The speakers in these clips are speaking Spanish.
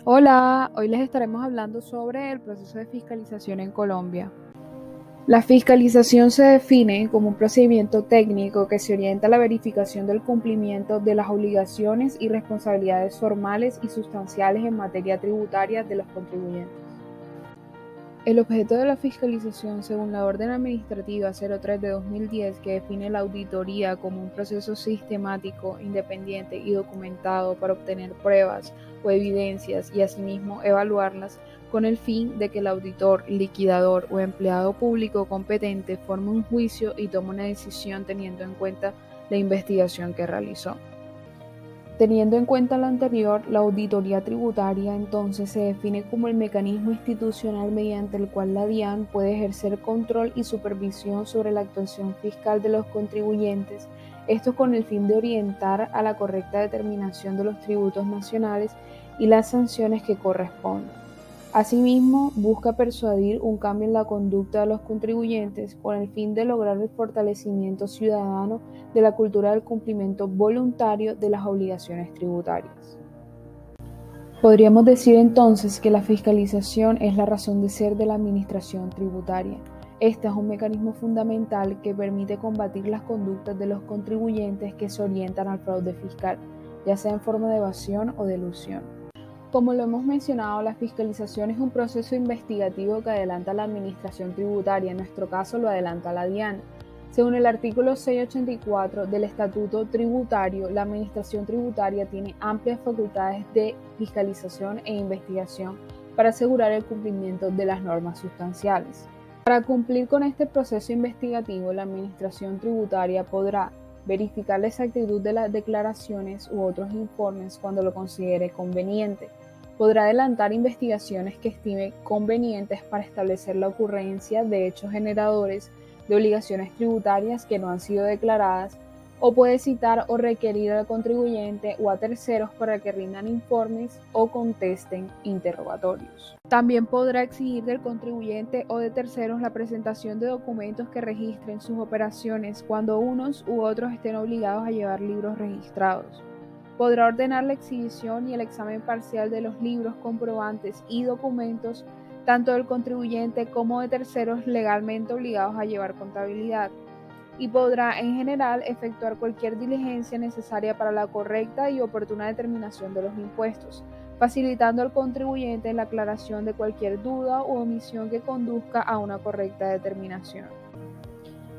Hola, hoy les estaremos hablando sobre el proceso de fiscalización en Colombia. La fiscalización se define como un procedimiento técnico que se orienta a la verificación del cumplimiento de las obligaciones y responsabilidades formales y sustanciales en materia tributaria de los contribuyentes. El objeto de la fiscalización, según la Orden Administrativa 03 de 2010, que define la auditoría como un proceso sistemático, independiente y documentado para obtener pruebas o evidencias y asimismo evaluarlas, con el fin de que el auditor, liquidador o empleado público competente forme un juicio y tome una decisión teniendo en cuenta la investigación que realizó. Teniendo en cuenta lo anterior, la auditoría tributaria entonces se define como el mecanismo institucional mediante el cual la DIAN puede ejercer control y supervisión sobre la actuación fiscal de los contribuyentes, esto con el fin de orientar a la correcta determinación de los tributos nacionales y las sanciones que corresponden. Asimismo, busca persuadir un cambio en la conducta de los contribuyentes con el fin de lograr el fortalecimiento ciudadano de la cultura del cumplimiento voluntario de las obligaciones tributarias. Podríamos decir entonces que la fiscalización es la razón de ser de la administración tributaria. Este es un mecanismo fundamental que permite combatir las conductas de los contribuyentes que se orientan al fraude fiscal, ya sea en forma de evasión o de elusión. Como lo hemos mencionado, la fiscalización es un proceso investigativo que adelanta la administración tributaria, en nuestro caso lo adelanta la DIAN. Según el artículo 684 del Estatuto Tributario, la administración tributaria tiene amplias facultades de fiscalización e investigación para asegurar el cumplimiento de las normas sustanciales. Para cumplir con este proceso investigativo, la administración tributaria podrá verificar la exactitud de las declaraciones u otros informes cuando lo considere conveniente. Podrá adelantar investigaciones que estime convenientes para establecer la ocurrencia de hechos generadores de obligaciones tributarias que no han sido declaradas, o puede citar o requerir al contribuyente o a terceros para que rindan informes o contesten interrogatorios. También podrá exigir del contribuyente o de terceros la presentación de documentos que registren sus operaciones cuando unos u otros estén obligados a llevar libros registrados. Podrá ordenar la exhibición y el examen parcial de los libros, comprobantes y documentos tanto del contribuyente como de terceros legalmente obligados a llevar contabilidad, y podrá en general efectuar cualquier diligencia necesaria para la correcta y oportuna determinación de los impuestos, facilitando al contribuyente la aclaración de cualquier duda u omisión que conduzca a una correcta determinación.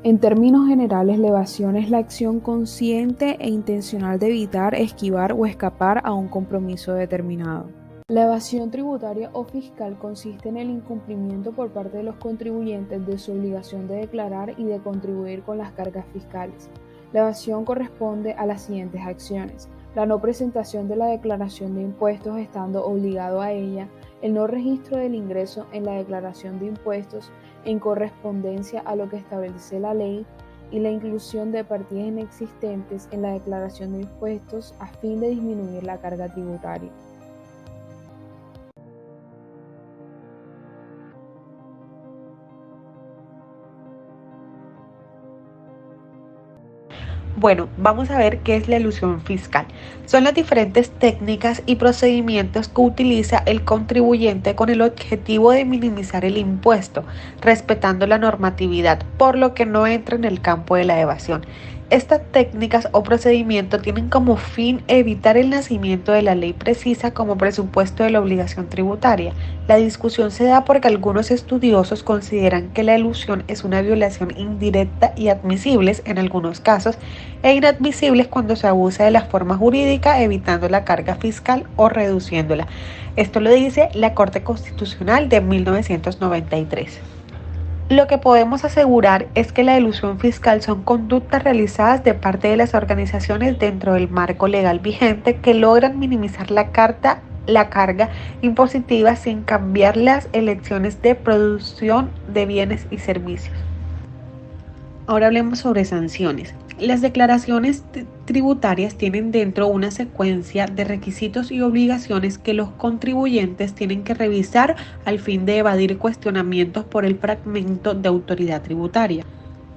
En términos generales, la evasión es la acción consciente e intencional de evitar, esquivar o escapar a un compromiso determinado. La evasión tributaria o fiscal consiste en el incumplimiento por parte de los contribuyentes de su obligación de declarar y de contribuir con las cargas fiscales. La evasión corresponde a las siguientes acciones: la no presentación de la declaración de impuestos estando obligado a ella, el no registro del ingreso en la declaración de impuestos en correspondencia a lo que establece la ley, y la inclusión de partidas inexistentes en la declaración de impuestos a fin de disminuir la carga tributaria. Bueno, vamos a ver qué es la elusión fiscal. Son las diferentes técnicas y procedimientos que utiliza el contribuyente con el objetivo de minimizar el impuesto, respetando la normatividad, por lo que no entra en el campo de la evasión. Estas técnicas o procedimientos tienen como fin evitar el nacimiento de la ley precisa como presupuesto de la obligación tributaria. La discusión se da porque algunos estudiosos consideran que la elusión es una violación indirecta y admisibles en algunos casos, e inadmisibles cuando se abusa de la forma jurídica evitando la carga fiscal o reduciéndola. Esto lo dice la Corte Constitucional de 1993. Lo que podemos asegurar es que la elusión fiscal son conductas realizadas de parte de las organizaciones dentro del marco legal vigente que logran minimizar la carga impositiva sin cambiar las elecciones de producción de bienes y servicios. Ahora hablemos sobre sanciones. Las declaraciones tributarias tienen dentro una secuencia de requisitos y obligaciones que los contribuyentes tienen que revisar al fin de evadir cuestionamientos por el fragmento de autoridad tributaria.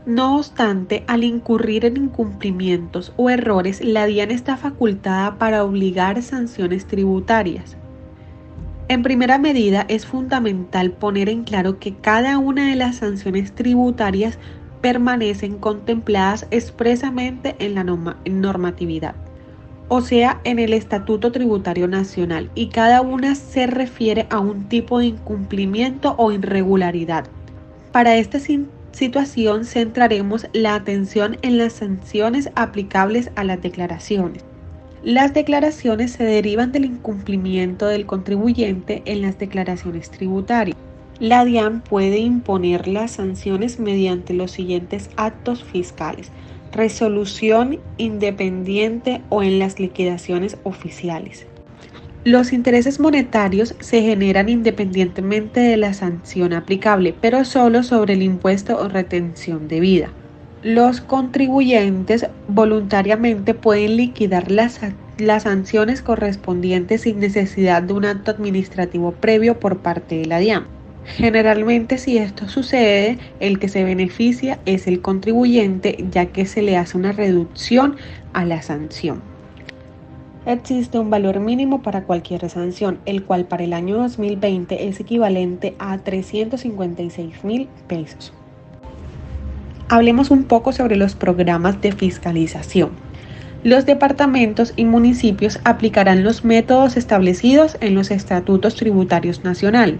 No obstante, al incurrir en incumplimientos o errores, la DIAN está facultada para obligar sanciones tributarias. En primera medida, es fundamental poner en claro que cada una de las sanciones tributarias permanecen contempladas expresamente en la normatividad, o sea, en el Estatuto Tributario Nacional, y cada una se refiere a un tipo de incumplimiento o irregularidad. Para esta situación centraremos la atención en las sanciones aplicables a las declaraciones. Las declaraciones se derivan del incumplimiento del contribuyente en las declaraciones tributarias. La DIAN puede imponer las sanciones mediante los siguientes actos fiscales: resolución independiente o en las liquidaciones oficiales. Los intereses monetarios se generan independientemente de la sanción aplicable, pero solo sobre el impuesto o retención debida. Los contribuyentes voluntariamente pueden liquidar las sanciones correspondientes sin necesidad de un acto administrativo previo por parte de la DIAN. Generalmente, si esto sucede, el que se beneficia es el contribuyente, ya que se le hace una reducción a la sanción. Existe un valor mínimo para cualquier sanción, el cual para el año 2020 es equivalente a 356.000 pesos. Hablemos un poco sobre los programas de fiscalización. Los departamentos y municipios aplicarán los métodos establecidos en los estatutos tributarios nacional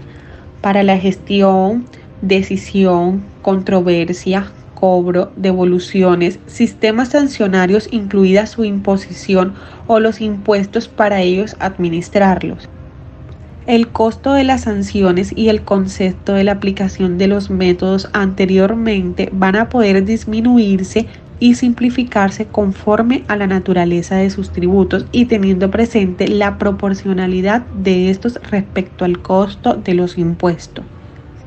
para la gestión, decisión, controversia, cobro, devoluciones, sistemas sancionarios, incluida su imposición o los impuestos para ellos administrarlos. El costo de las sanciones y el concepto de la aplicación de los métodos anteriormente van a poder disminuirse y simplificarse conforme a la naturaleza de sus tributos y teniendo presente la proporcionalidad de estos respecto al costo de los impuestos,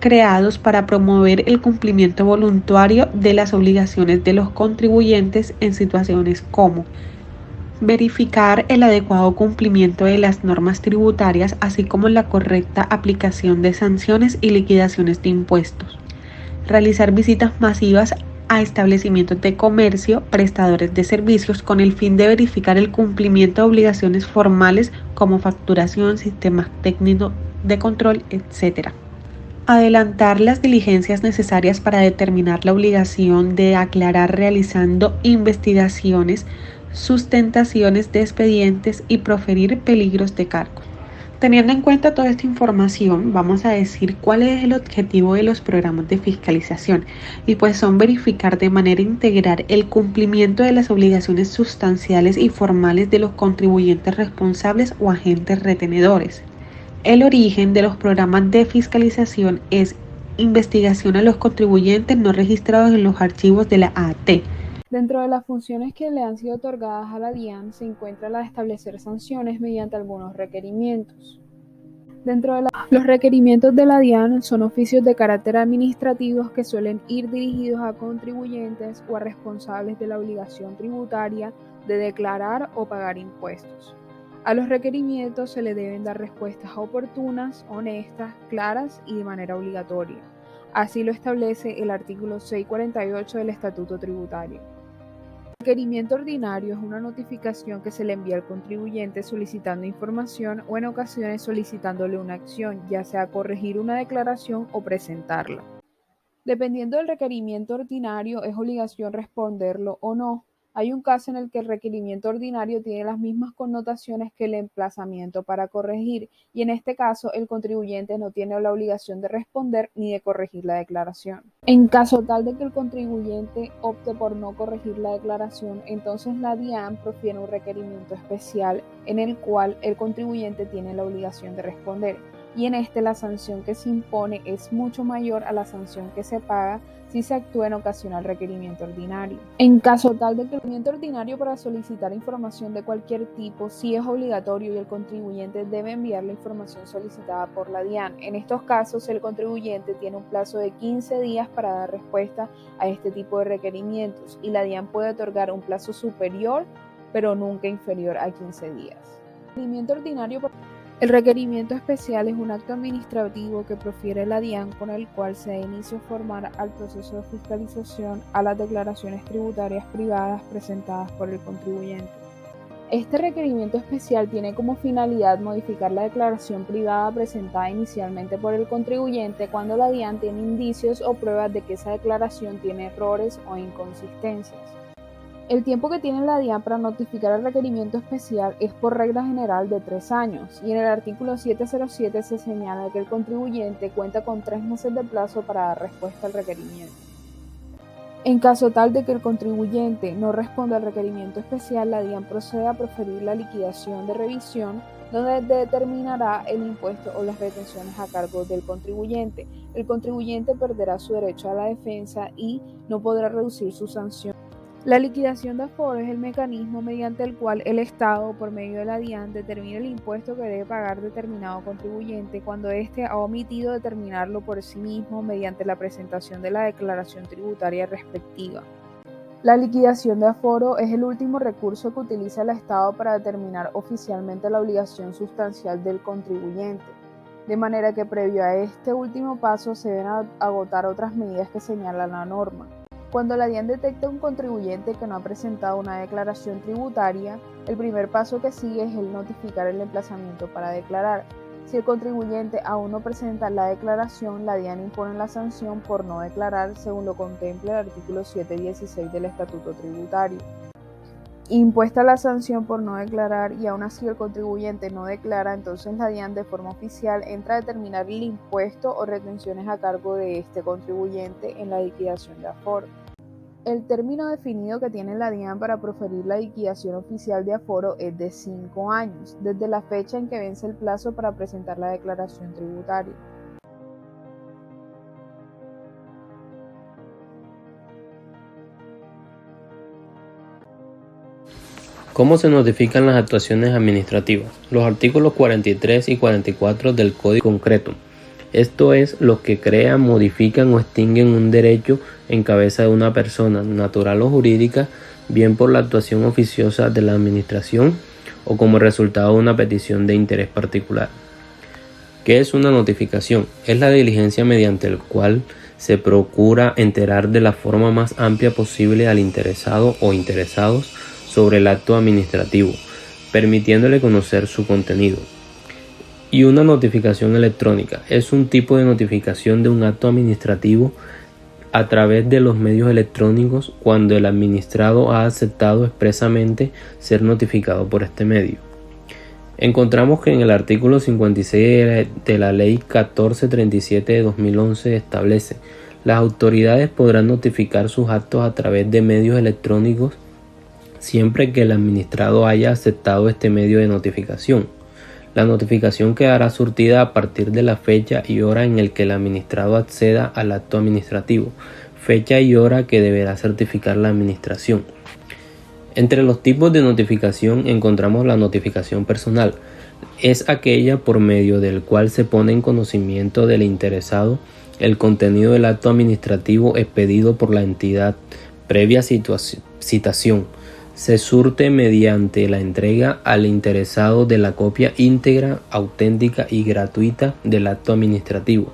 creados para promover el cumplimiento voluntario de las obligaciones de los contribuyentes en situaciones como verificar el adecuado cumplimiento de las normas tributarias, así como la correcta aplicación de sanciones y liquidaciones de impuestos, realizar visitas masivas a establecimientos de comercio, prestadores de servicios, con el fin de verificar el cumplimiento de obligaciones formales como facturación, sistemas técnicos de control, etc. Adelantar las diligencias necesarias para determinar la obligación de aclarar realizando investigaciones, sustentaciones de expedientes y proferir peligros de cargo. Teniendo en cuenta toda esta información, vamos a decir cuál es el objetivo de los programas de fiscalización, y pues son verificar de manera integral el cumplimiento de las obligaciones sustanciales y formales de los contribuyentes responsables o agentes retenedores. El origen de los programas de fiscalización es investigación a los contribuyentes no registrados en los archivos de la AAT. Dentro de las funciones que le han sido otorgadas a la DIAN se encuentra la de establecer sanciones mediante algunos requerimientos. Dentro de los requerimientos de la DIAN son oficios de carácter administrativo que suelen ir dirigidos a contribuyentes o a responsables de la obligación tributaria de declarar o pagar impuestos. A los requerimientos se le deben dar respuestas oportunas, honestas, claras y de manera obligatoria. Así lo establece el artículo 648 del Estatuto Tributario. El requerimiento ordinario es una notificación que se le envía al contribuyente solicitando información o en ocasiones solicitándole una acción, ya sea corregir una declaración o presentarla. Dependiendo del requerimiento ordinario, es obligación responderlo o no. Hay un caso en el que el requerimiento ordinario tiene las mismas connotaciones que el emplazamiento para corregir, y en este caso el contribuyente no tiene la obligación de responder ni de corregir la declaración. En caso tal de que el contribuyente opte por no corregir la declaración, entonces la DIAN profiere un requerimiento especial en el cual el contribuyente tiene la obligación de responder, y en este la sanción que se impone es mucho mayor a la sanción que se paga si se actúa en ocasión al requerimiento ordinario. En caso tal de que el requerimiento ordinario para solicitar información de cualquier tipo sí es obligatorio y el contribuyente debe enviar la información solicitada por la DIAN. En estos casos, el contribuyente tiene un plazo de 15 días para dar respuesta a este tipo de requerimientos, y la DIAN puede otorgar un plazo superior pero nunca inferior a 15 días. El requerimiento especial es un acto administrativo que profiere la DIAN con el cual se da inicio formal al proceso de fiscalización a las declaraciones tributarias privadas presentadas por el contribuyente. Este requerimiento especial tiene como finalidad modificar la declaración privada presentada inicialmente por el contribuyente cuando la DIAN tiene indicios o pruebas de que esa declaración tiene errores o inconsistencias. El tiempo que tiene la DIAN para notificar el requerimiento especial es por regla general de 3 años, y en el artículo 707 se señala que el contribuyente cuenta con 3 meses de plazo para dar respuesta al requerimiento. En caso tal de que el contribuyente no responda al requerimiento especial, la DIAN procede a proferir la liquidación de revisión, donde determinará el impuesto o las retenciones a cargo del contribuyente. El contribuyente perderá su derecho a la defensa y no podrá reducir su sanción. La liquidación de aforo es el mecanismo mediante el cual el Estado, por medio de la DIAN, determina el impuesto que debe pagar determinado contribuyente cuando éste ha omitido determinarlo por sí mismo mediante la presentación de la declaración tributaria respectiva. La liquidación de aforo es el último recurso que utiliza el Estado para determinar oficialmente la obligación sustancial del contribuyente, de manera que previo a este último paso se deben agotar otras medidas que señala la norma. Cuando la DIAN detecta un contribuyente que no ha presentado una declaración tributaria, el primer paso que sigue es el notificar el emplazamiento para declarar. Si el contribuyente aún no presenta la declaración, la DIAN impone la sanción por no declarar, según lo contempla el artículo 716 del Estatuto Tributario. Impuesta la sanción por no declarar y aún así el contribuyente no declara, entonces la DIAN de forma oficial entra a determinar el impuesto o retenciones a cargo de este contribuyente en la liquidación de aforo. El término definido que tiene la DIAN para proferir la liquidación oficial de aforo es de 5 años, desde la fecha en que vence el plazo para presentar la declaración tributaria. ¿Cómo se notifican las actuaciones administrativas? Los artículos 43 y 44 del Código concreto. Esto es, los que crean, modifican o extinguen un derecho en cabeza de una persona, natural o jurídica, bien por la actuación oficiosa de la administración o como resultado de una petición de interés particular. ¿Qué es una notificación? Es la diligencia mediante la cual se procura enterar de la forma más amplia posible al interesado o interesados sobre el acto administrativo, permitiéndole conocer su contenido. Y una notificación electrónica es un tipo de notificación de un acto administrativo a través de los medios electrónicos cuando el administrado ha aceptado expresamente ser notificado por este medio. Encontramos que en el artículo 56 de la Ley 1437 de 2011 establece: las autoridades podrán notificar sus actos a través de medios electrónicos siempre que el administrado haya aceptado este medio de notificación. La notificación quedará surtida a partir de la fecha y hora en el que el administrado acceda al acto administrativo, fecha y hora que deberá certificar la administración. Entre los tipos de notificación encontramos la notificación personal. Es aquella por medio del cual se pone en conocimiento del interesado el contenido del acto administrativo expedido por la entidad previa citación. Se surte mediante la entrega al interesado de la copia íntegra, auténtica y gratuita del acto administrativo,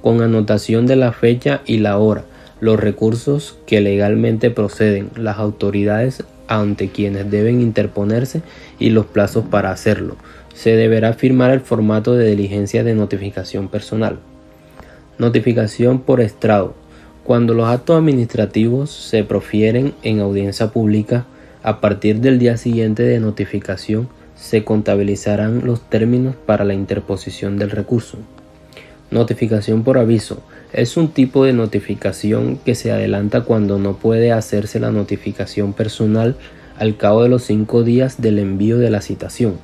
con anotación de la fecha y la hora, los recursos que legalmente proceden, las autoridades ante quienes deben interponerse y los plazos para hacerlo. Se deberá firmar el formato de diligencia de notificación personal. Notificación por estrado. Cuando los actos administrativos se profieren en audiencia pública, a partir del día siguiente de notificación se contabilizarán los términos para la interposición del recurso. Notificación por aviso. Es un tipo de notificación que se adelanta cuando no puede hacerse la notificación personal al cabo de los 5 días del envío de la citación.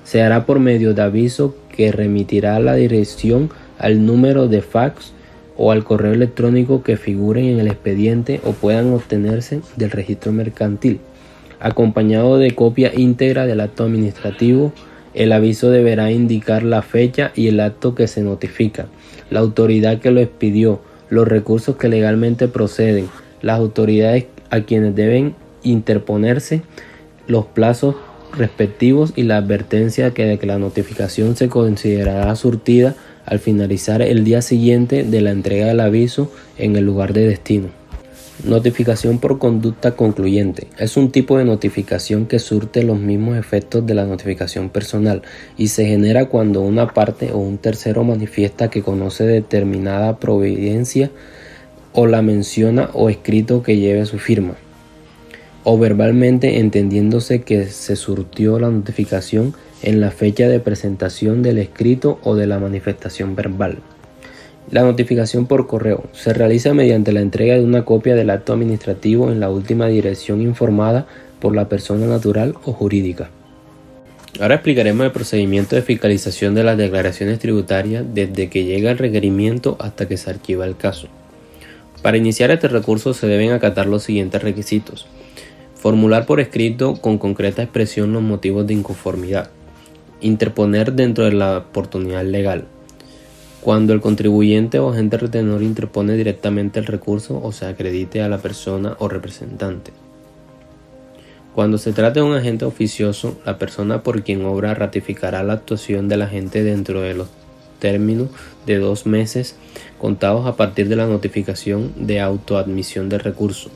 Se hará por medio de aviso que remitirá la dirección al número de fax o al correo electrónico que figuren en el expediente o puedan obtenerse del registro mercantil. Acompañado de copia íntegra del acto administrativo, el aviso deberá indicar la fecha y el acto que se notifica, la autoridad que lo expidió, los recursos que legalmente proceden, las autoridades a quienes deben interponerse, los plazos respectivos y la advertencia de que la notificación se considerará surtida al finalizar el día siguiente de la entrega del aviso en el lugar de destino. Notificación por conducta concluyente. Es un tipo de notificación que surte los mismos efectos de la notificación personal y se genera cuando una parte o un tercero manifiesta que conoce determinada providencia o la menciona o escrito que lleve su firma, o verbalmente, entendiéndose que se surtió la notificación en la fecha de presentación del escrito o de la manifestación verbal. La notificación por correo se realiza mediante la entrega de una copia del acto administrativo en la última dirección informada por la persona natural o jurídica. Ahora explicaremos el procedimiento de fiscalización de las declaraciones tributarias desde que llega el requerimiento hasta que se archiva el caso. Para iniciar este recurso se deben acatar los siguientes requisitos: formular por escrito con concreta expresión los motivos de inconformidad, interponer dentro de la oportunidad legal, cuando el contribuyente o agente retenor interpone directamente el recurso o se acredite a la persona o representante. Cuando se trate de un agente oficioso, la persona por quien obra ratificará la actuación del agente dentro de los términos de 2 meses contados a partir de la notificación de autoadmisión del recurso.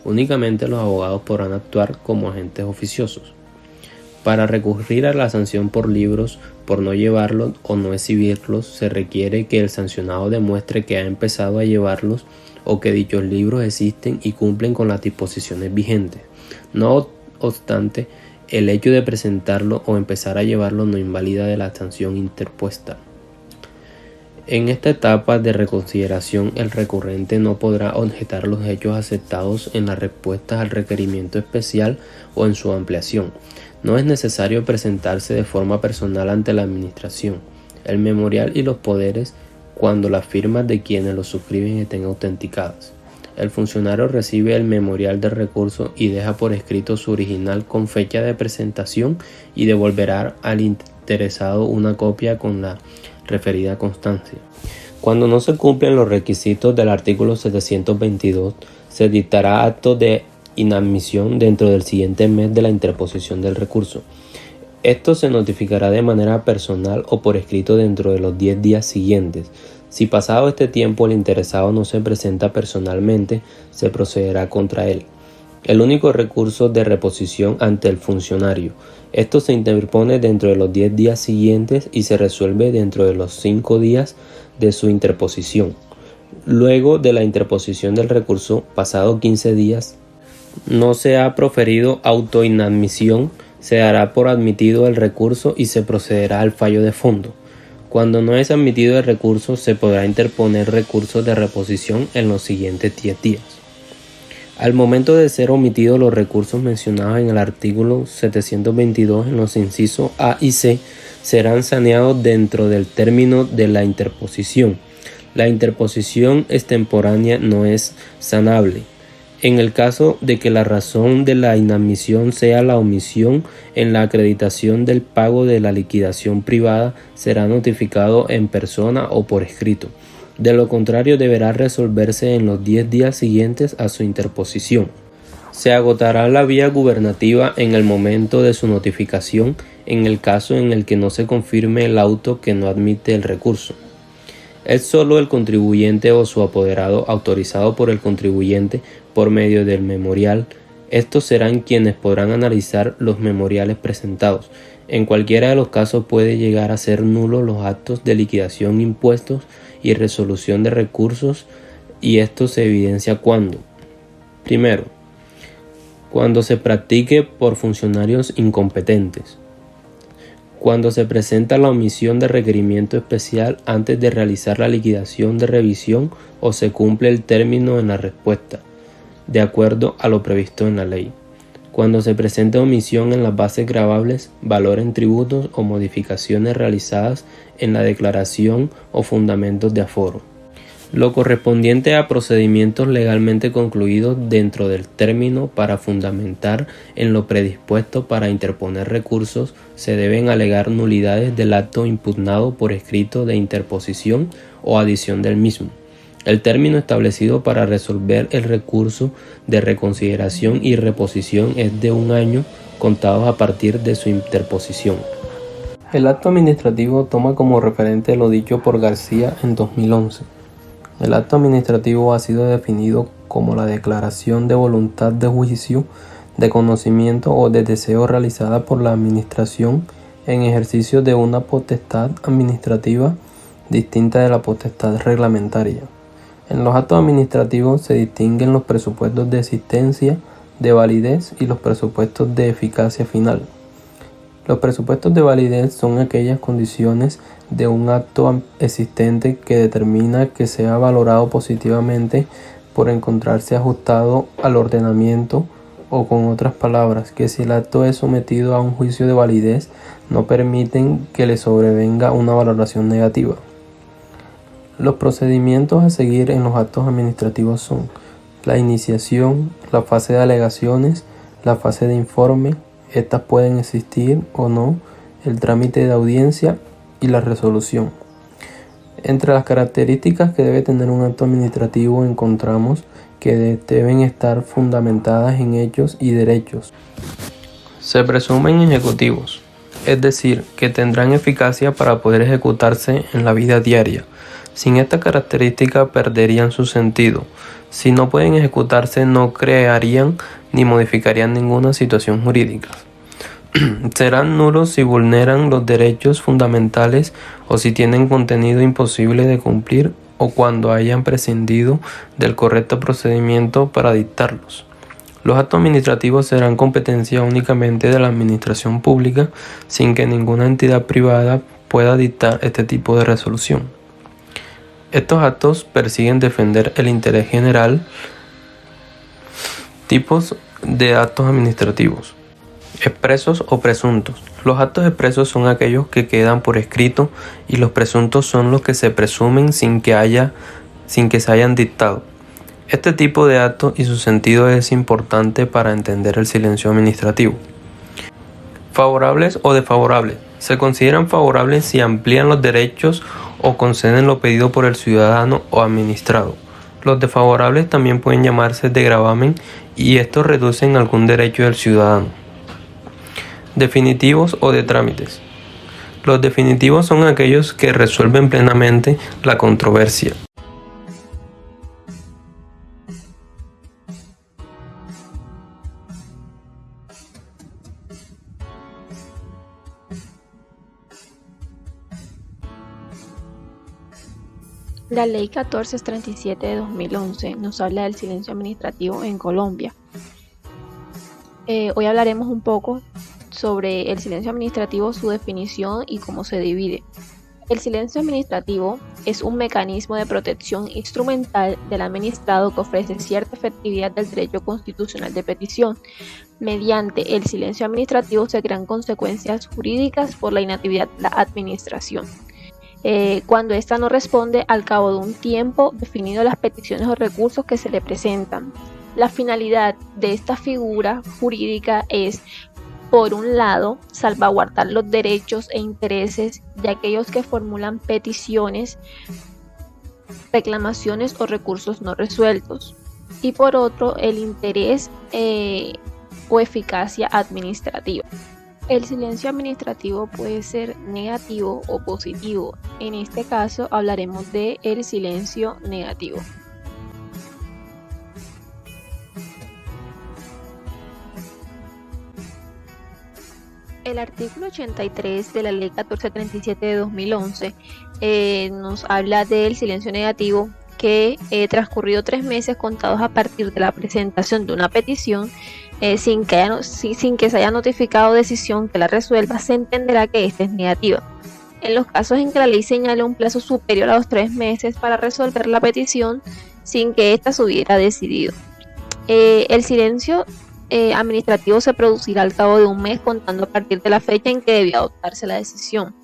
Únicamente los abogados podrán actuar como agentes oficiosos. Para recurrir a la sanción por libros por no llevarlos o no exhibirlos, se requiere que el sancionado demuestre que ha empezado a llevarlos o que dichos libros existen y cumplen con las disposiciones vigentes. No obstante, el hecho de presentarlo o empezar a llevarlo no invalida de la sanción interpuesta. En esta etapa de reconsideración, el recurrente no podrá objetar los hechos aceptados en las respuestas al requerimiento especial o en su ampliación. No es necesario presentarse de forma personal ante la Administración, el memorial y los poderes cuando las firmas de quienes lo suscriben estén autenticadas. El funcionario recibe el memorial del recurso y deja por escrito su original con fecha de presentación y devolverá al interesado una copia con la referida constancia. Cuando no se cumplen los requisitos del artículo 722, se dictará acto de inadmisión dentro del siguiente mes de la interposición del recurso. Esto se notificará de manera personal o por escrito dentro de los 10 días siguientes. Si pasado este tiempo el interesado no se presenta personalmente, se procederá contra él. El único recurso de reposición ante el funcionario. Esto se interpone dentro de los 10 días siguientes y se resuelve dentro de los 5 días de su interposición. Luego de la interposición del recurso, pasado 15 días, no se ha proferido autoinadmisión, se dará por admitido el recurso y se procederá al fallo de fondo. Cuando no es admitido el recurso, se podrá interponer recursos de reposición en los siguientes 10 días. Al momento de ser omitidos los recursos mencionados en el artículo 722 en los incisos A y C, serán saneados dentro del término de la interposición. La interposición extemporánea no es sanable. En el caso de que la razón de la inadmisión sea la omisión en la acreditación del pago de la liquidación privada, será notificado en persona o por escrito. De lo contrario, deberá resolverse en los 10 días siguientes a su interposición. Se agotará la vía gubernativa en el momento de su notificación en el caso en el que no se confirme el auto que no admite el recurso. Es solo el contribuyente o su apoderado autorizado por el contribuyente por medio del memorial. Estos serán quienes podrán analizar los memoriales presentados. En cualquiera de los casos puede llegar a ser nulos los actos de liquidación, impuestos y resolución de recursos, y esto se evidencia cuando: primero, cuando se practique por funcionarios incompetentes, cuando se presenta la omisión de requerimiento especial antes de realizar la liquidación de revisión o se cumple el término en la respuesta, de acuerdo a lo previsto en la ley, cuando se presenta omisión en las bases gravables, valor en tributos o modificaciones realizadas en la declaración o fundamentos de aforo. Lo correspondiente a procedimientos legalmente concluidos dentro del término para fundamentar en lo predispuesto para interponer recursos, se deben alegar nulidades del acto impugnado por escrito de interposición o adición del mismo. El término establecido para resolver el recurso de reconsideración y reposición es de 1 año contados a partir de su interposición. El acto administrativo toma como referente lo dicho por García en 2011. El acto administrativo ha sido definido como la declaración de voluntad de juicio, de conocimiento o de deseo realizada por la administración en ejercicio de una potestad administrativa distinta de la potestad reglamentaria. En los actos administrativos se distinguen los presupuestos de existencia, de validez y los presupuestos de eficacia final. Los presupuestos de validez son aquellas condiciones de un acto existente que determina que sea valorado positivamente por encontrarse ajustado al ordenamiento, o con otras palabras, que si el acto es sometido a un juicio de validez no permiten que le sobrevenga una valoración negativa. Los procedimientos a seguir en los actos administrativos son la iniciación, la fase de alegaciones, la fase de informe, estas pueden existir o no, el trámite de audiencia y la resolución. Entre las características que debe tener un acto administrativo encontramos que deben estar fundamentadas en hechos y derechos. Se presumen ejecutivos, es decir, que tendrán eficacia para poder ejecutarse en la vida diaria. Sin esta característica perderían su sentido. Si no pueden ejecutarse, no crearían ni modificarían ninguna situación jurídica. Serán nulos si vulneran los derechos fundamentales o si tienen contenido imposible de cumplir o cuando hayan prescindido del correcto procedimiento para dictarlos. Los actos administrativos serán competencia únicamente de la administración pública sin que ninguna entidad privada pueda dictar este tipo de resolución. Estos actos persiguen defender el interés general. Tipos de actos administrativos: expresos o presuntos. Los actos expresos son aquellos que quedan por escrito y los presuntos son los que se presumen sin que se hayan dictado. Este tipo de actos y su sentido es importante para entender el silencio administrativo. Favorables o desfavorables. Se consideran favorables si amplían los derechos o conceden lo pedido por el ciudadano o administrado. Los desfavorables también pueden llamarse de gravamen y estos reducen algún derecho del ciudadano. Definitivos o de trámites. Los definitivos son aquellos que resuelven plenamente la controversia. La Ley 1437 de 2011 nos habla del silencio administrativo en Colombia. Hoy hablaremos un poco sobre el silencio administrativo, su definición y cómo se divide. El silencio administrativo es un mecanismo de protección instrumental del administrado que ofrece cierta efectividad del derecho constitucional de petición. Mediante el silencio administrativo se crean consecuencias jurídicas por la inactividad de la administración. Cuando ésta no responde al cabo de un tiempo definido a las peticiones o recursos que se le presentan. La finalidad de esta figura jurídica es, por un lado, salvaguardar los derechos e intereses de aquellos que formulan peticiones, reclamaciones o recursos no resueltos, y por otro, el interés o eficacia administrativa. El silencio administrativo puede ser negativo o positivo. En este caso hablaremos de el silencio negativo. El artículo 83 de la Ley 1437 de 2011 nos habla del silencio negativo que transcurrido 3 meses contados a partir de la presentación de una petición, sin que se haya notificado decisión que la resuelva, se entenderá que esta es negativa. En los casos en que la ley señale un plazo superior a los 3 meses para resolver la petición sin que ésta se hubiera decidido. El silencio administrativo se producirá al cabo de un mes contando a partir de la fecha en que debió adoptarse la decisión.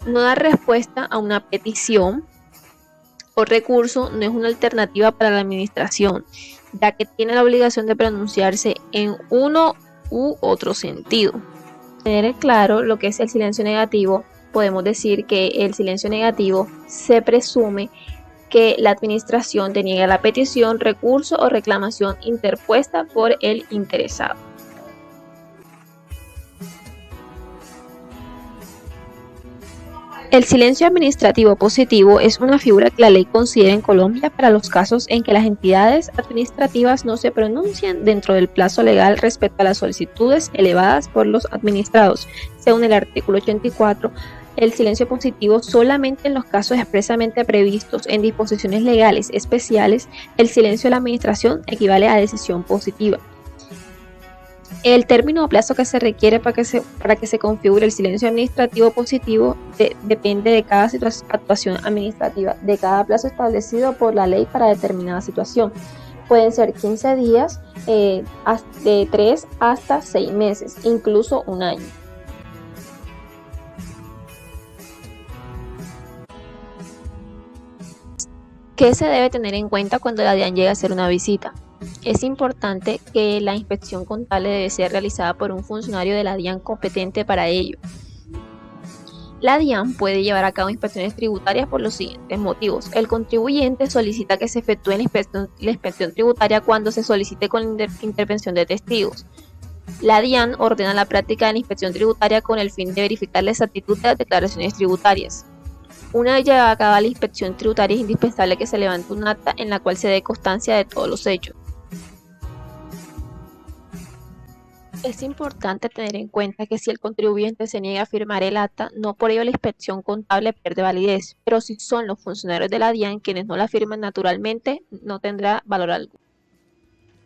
No dar respuesta a una petición o recurso no es una alternativa para la administración, ya que tiene la obligación de pronunciarse en uno u otro sentido. Para tener claro lo que es el silencio negativo, podemos decir que el silencio negativo se presume que la administración deniega la petición, recurso o reclamación interpuesta por el interesado. El silencio administrativo positivo es una figura que la ley considera en Colombia para los casos en que las entidades administrativas no se pronuncian dentro del plazo legal respecto a las solicitudes elevadas por los administrados. Según el artículo 84, el silencio positivo solamente en los casos expresamente previstos en disposiciones legales especiales, el silencio de la administración equivale a decisión positiva. El término o plazo que se requiere para que se configure el silencio administrativo positivo depende de cada actuación administrativa, de cada plazo establecido por la ley para determinada situación. Pueden ser 15 días, de 3 hasta 6 meses, incluso un año. ¿Qué se debe tener en cuenta cuando la DIAN llega a hacer una visita? Es importante que la inspección contable debe ser realizada por un funcionario de la DIAN competente para ello. La DIAN puede llevar a cabo inspecciones tributarias por los siguientes motivos. El contribuyente solicita que se efectúe la inspección tributaria cuando se solicite con intervención de testigos. La DIAN ordena la práctica de la inspección tributaria con el fin de verificar la exactitud de las declaraciones tributarias. Una vez llevada a cabo la inspección tributaria, es indispensable que se levante un acta en la cual se dé constancia de todos los hechos. Es importante tener en cuenta que si el contribuyente se niega a firmar el acta, no por ello la inspección contable pierde validez, pero si son los funcionarios de la DIAN quienes no la firman naturalmente, no tendrá valor alguno.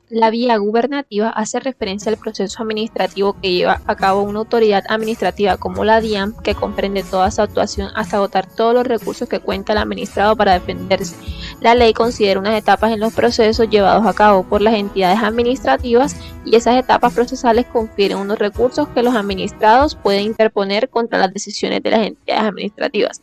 La vía gubernativa hace referencia al proceso administrativo que lleva a cabo una autoridad administrativa como la DIAN, que comprende toda su actuación hasta agotar todos los recursos que cuenta el administrado para defenderse. La ley considera unas etapas en los procesos llevados a cabo por las entidades administrativas y esas etapas procesales confieren unos recursos que los administrados pueden interponer contra las decisiones de las entidades administrativas.